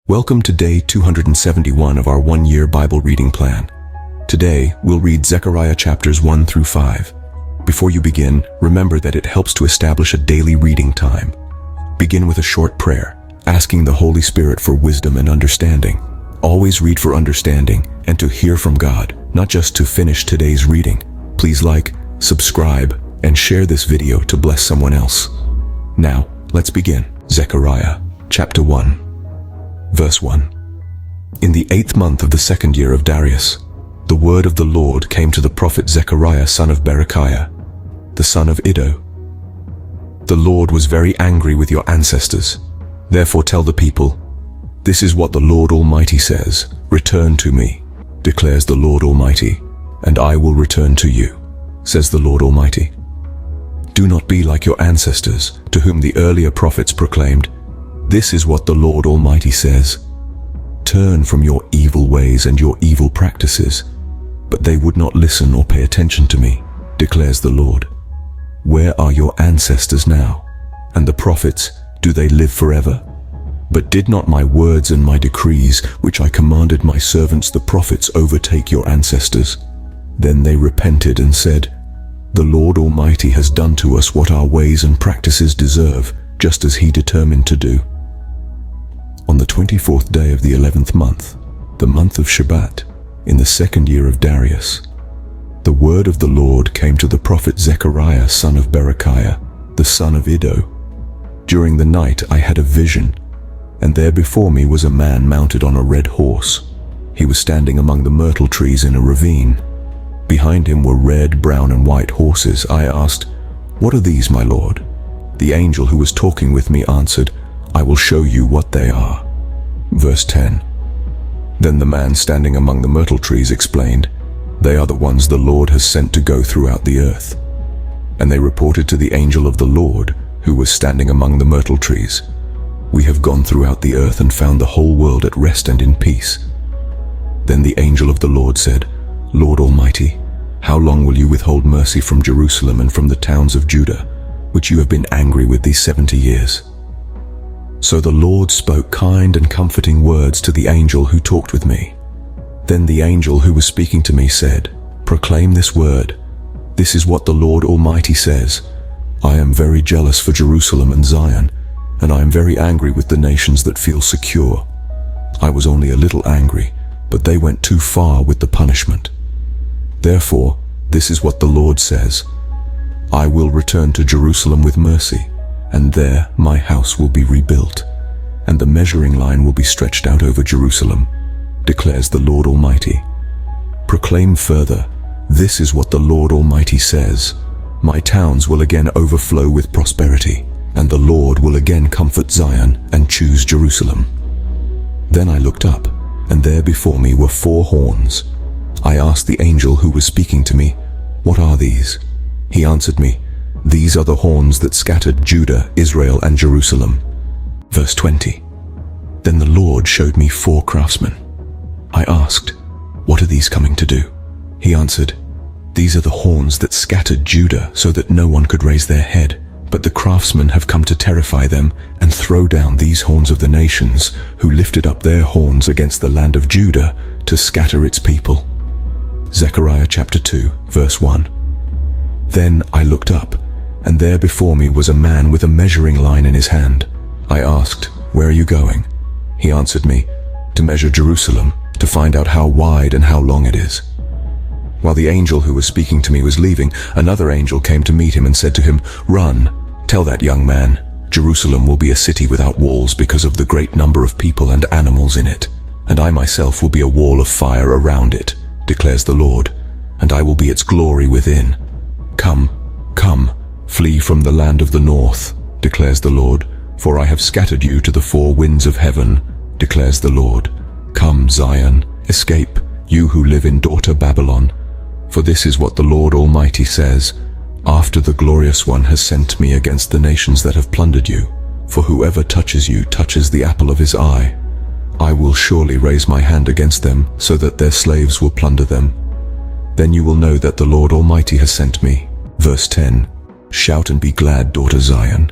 Welcome to day 271 of our one-year Bible reading plan. Today, we'll read Zechariah chapters 1 through 5. Before you begin, remember that it helps to establish a daily reading time. Begin with a short prayer, asking the Holy Spirit for wisdom and understanding. Always read for understanding and to hear from God, not just to finish today's reading. Please like, subscribe, and share this video to bless someone else. Now, let's begin. Zechariah chapter 1. Verse 1. In the 8th month of the 2nd year of Darius, the word of the Lord came to the prophet Zechariah son of Berechiah, the son of Iddo. The Lord was very angry with your ancestors. Therefore tell the people, this is what the Lord Almighty says, return to me, declares the Lord Almighty, and I will return to you, says the Lord Almighty. Do not be like your ancestors, to whom the earlier prophets proclaimed, this is what the Lord Almighty says. Turn from your evil ways and your evil practices. But they would not listen or pay attention to me, declares the Lord. Where are your ancestors now? And the prophets, do they live forever? But did not my words and my decrees, which I commanded my servants the prophets, overtake your ancestors? Then they repented and said, the Lord Almighty has done to us what our ways and practices deserve, just as he determined to do. On the 24th day of the 11th month, the month of Shebat, in the 2nd year of Darius, the word of the Lord came to the prophet Zechariah son of Berechiah, the son of Iddo. During the night I had a vision, and there before me was a man mounted on a red horse. He was standing among the myrtle trees in a ravine. Behind him were red, brown, and white horses. I asked, what are these, my lord? The angel who was talking with me answered, I will show you what they are. Verse 10. Then the man standing among the myrtle trees explained, they are the ones the Lord has sent to go throughout the earth. And they reported to the angel of the Lord, who was standing among the myrtle trees, we have gone throughout the earth and found the whole world at rest and in peace. Then the angel of the Lord said, Lord Almighty, how long will you withhold mercy from Jerusalem and from the towns of Judah, which you have been angry with these 70 years? So the Lord spoke kind and comforting words to the angel who talked with me. Then the angel who was speaking to me said, proclaim this word. This is what the Lord Almighty says. I am very jealous for Jerusalem and Zion, and I am very angry with the nations that feel secure. I was only a little angry, but they went too far with the punishment. Therefore, this is what the Lord says. I will return to Jerusalem with mercy, and there my house will be rebuilt, and the measuring line will be stretched out over Jerusalem, declares the Lord Almighty. Proclaim further, this is what the Lord Almighty says. My towns will again overflow with prosperity, and the Lord will again comfort Zion and choose Jerusalem. Then I looked up, and there before me were 4 horns. I asked the angel who was speaking to me, what are these? He answered me, these are the horns that scattered Judah, Israel, and Jerusalem. Verse 20. Then the Lord showed me 4 craftsmen. I asked, what are these coming to do? He answered, these are the horns that scattered Judah so that no one could raise their head. But the craftsmen have come to terrify them and throw down these horns of the nations who lifted up their horns against the land of Judah to scatter its people. Zechariah chapter 2, verse 1. Then I looked up, and there before me was a man with a measuring line in his hand. I asked, where are you going? He answered me, to measure Jerusalem, to find out how wide and how long it is. While the angel who was speaking to me was leaving, another angel came to meet him and said to him, run, tell that young man, Jerusalem will be a city without walls because of the great number of people and animals in it. And I myself will be a wall of fire around it, declares the Lord, and I will be its glory within. Come, come, flee from the land of the north, declares the Lord, for I have scattered you to the 4 winds of heaven, declares the Lord. Come, Zion, escape, you who live in daughter Babylon. For this is what the Lord Almighty says, after the glorious one has sent me against the nations that have plundered you, for whoever touches you touches the apple of his eye. I will surely raise my hand against them, so that their slaves will plunder them. Then you will know that the Lord Almighty has sent me. Verse 10. Shout and be glad, daughter Zion,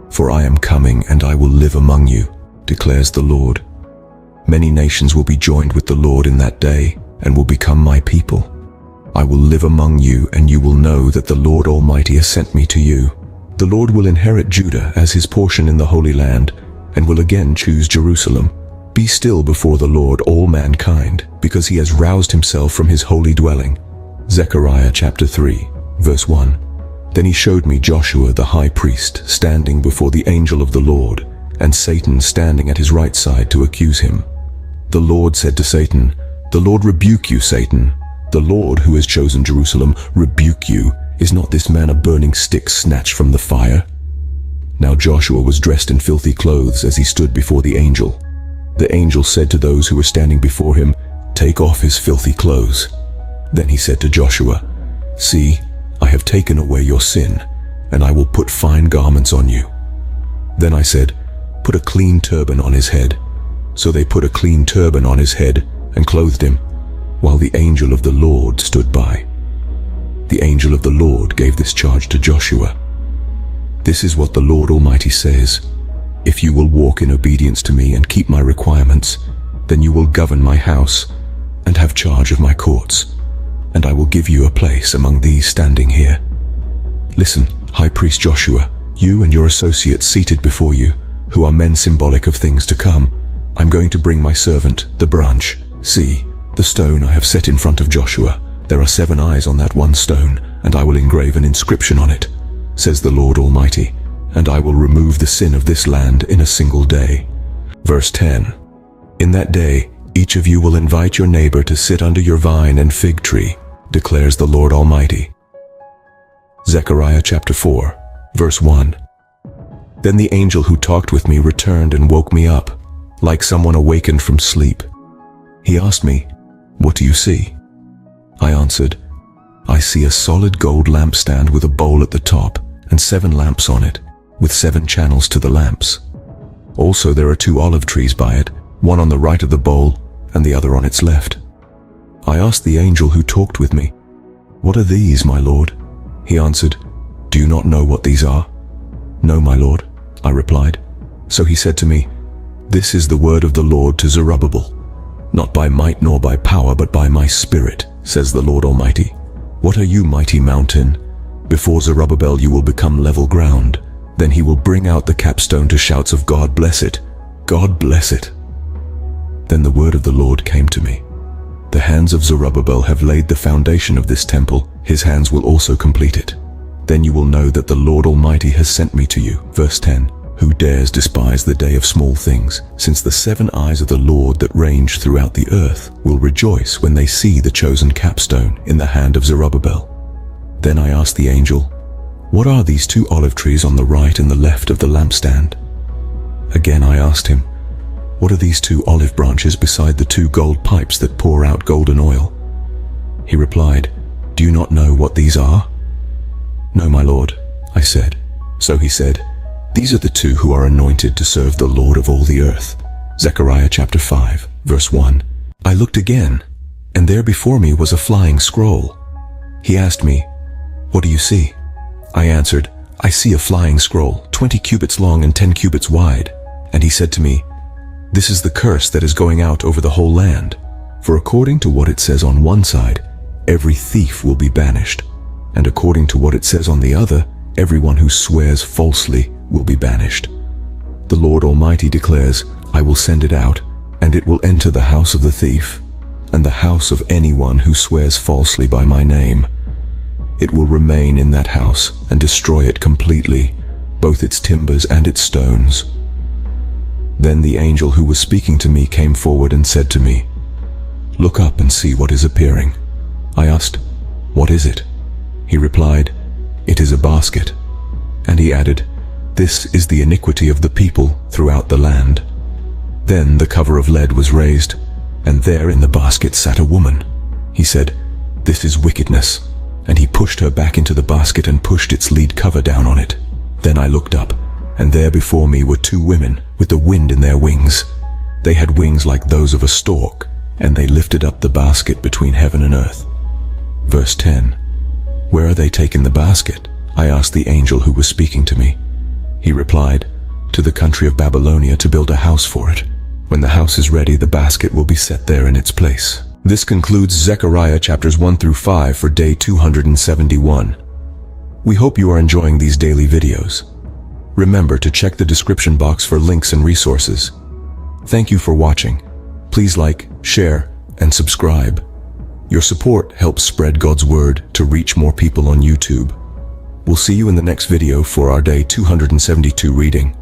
for I am coming and I will live among you, declares the Lord. Many nations will be joined with the Lord in that day and will become my people. I will live among you, and you will know that the Lord Almighty has sent me to you. The Lord will inherit Judah as his portion in the Holy Land, and will again choose Jerusalem. Be still before the Lord, all mankind, because he has roused himself from his holy dwelling. Zechariah chapter 3, verse 1. Then he showed me Joshua the high priest standing before the angel of the Lord, and Satan standing at his right side to accuse him. The Lord said to Satan, "The Lord rebuke you, Satan. The Lord who has chosen Jerusalem rebuke you. Is not this man a burning stick snatched from the fire?" Now Joshua was dressed in filthy clothes as he stood before the angel. The angel said to those who were standing before him, "Take off his filthy clothes." Then he said to Joshua, "See, I have taken away your sin, and I will put fine garments on you." Then I said, "Put a clean turban on his head." So they put a clean turban on his head and clothed him, while the angel of the Lord stood by. The angel of the Lord gave this charge to Joshua. "This is what the Lord Almighty says. If you will walk in obedience to me and keep my requirements, then you will govern my house and have charge of my courts, and I will give you a place among these standing here. Listen, High Priest Joshua, you and your associates seated before you, who are men symbolic of things to come, I'm going to bring my servant, the branch. See, the stone I have set in front of Joshua. There are 7 eyes on that one stone, and I will engrave an inscription on it, says the Lord Almighty, and I will remove the sin of this land in a single day." Verse 10. "In that day, each of you will invite your neighbor to sit under your vine and fig tree, declares the Lord Almighty." Zechariah chapter 4, verse 1. Then the angel who talked with me returned and woke me up, like someone awakened from sleep. He asked me, "What do you see?" I answered, "I see a solid gold lampstand with a bowl at the top and 7 lamps on it, with 7 channels to the lamps. Also there are 2 olive trees by it, one on the right of the bowl and the other on its left." I asked the angel who talked with me, "What are these, my Lord?" He answered, "Do you not know what these are?" "No, my Lord," I replied. So he said to me, "This is the word of the Lord to Zerubbabel. Not by might nor by power, but by my Spirit, says the Lord Almighty. What are you, mighty mountain? Before Zerubbabel you will become level ground. Then he will bring out the capstone to shouts of God bless it, God bless it." Then the word of the Lord came to me. "The hands of Zerubbabel have laid the foundation of this temple. His hands will also complete it. Then you will know that the Lord Almighty has sent me to you." Verse 10. "Who dares despise the day of small things, since the 7 eyes of the Lord that range throughout the earth will rejoice when they see the chosen capstone in the hand of Zerubbabel." Then I asked the angel, "What are these 2 olive trees on the right and the left of the lampstand?" Again I asked him, "What are these 2 olive branches beside the 2 gold pipes that pour out golden oil?" He replied, "Do you not know what these are?" "No, my Lord," I said. So he said, "These are the 2 who are anointed to serve the Lord of all the earth." Zechariah chapter 5, verse 1. I looked again, and there before me was a flying scroll. He asked me, "What do you see?" I answered, "I see a flying scroll, 20 cubits long and 10 cubits wide." And he said to me, "This is the curse that is going out over the whole land. For according to what it says on one side, every thief will be banished. And according to what it says on the other, everyone who swears falsely will be banished. The Lord Almighty declares, I will send it out, and it will enter the house of the thief, and the house of anyone who swears falsely by my name. It will remain in that house and destroy it completely, both its timbers and its stones." Then the angel who was speaking to me came forward and said to me, "Look up and see what is appearing." I asked, "What is it?" He replied, "It is a basket." And he added, "This is the iniquity of the people throughout the land." Then the cover of lead was raised, and there in the basket sat a woman. He said, "This is wickedness." And he pushed her back into the basket and pushed its lead cover down on it. Then I looked up, and there before me were 2 women with the wind in their wings. They had wings like those of a stork, and they lifted up the basket between heaven and earth. Verse 10. "Where are they taking the basket?" I asked the angel who was speaking to me. He replied, "To the country of Babylonia to build a house for it." When the house is ready, the basket will be set there in its place. This concludes Zechariah chapters 1 through 5 for day 271. We hope you are enjoying these daily videos. Remember to check the description box for links and resources. Thank you for watching. Please like, share, and subscribe. Your support helps spread God's word to reach more people on YouTube. We'll see you in the next video for our day 272 reading.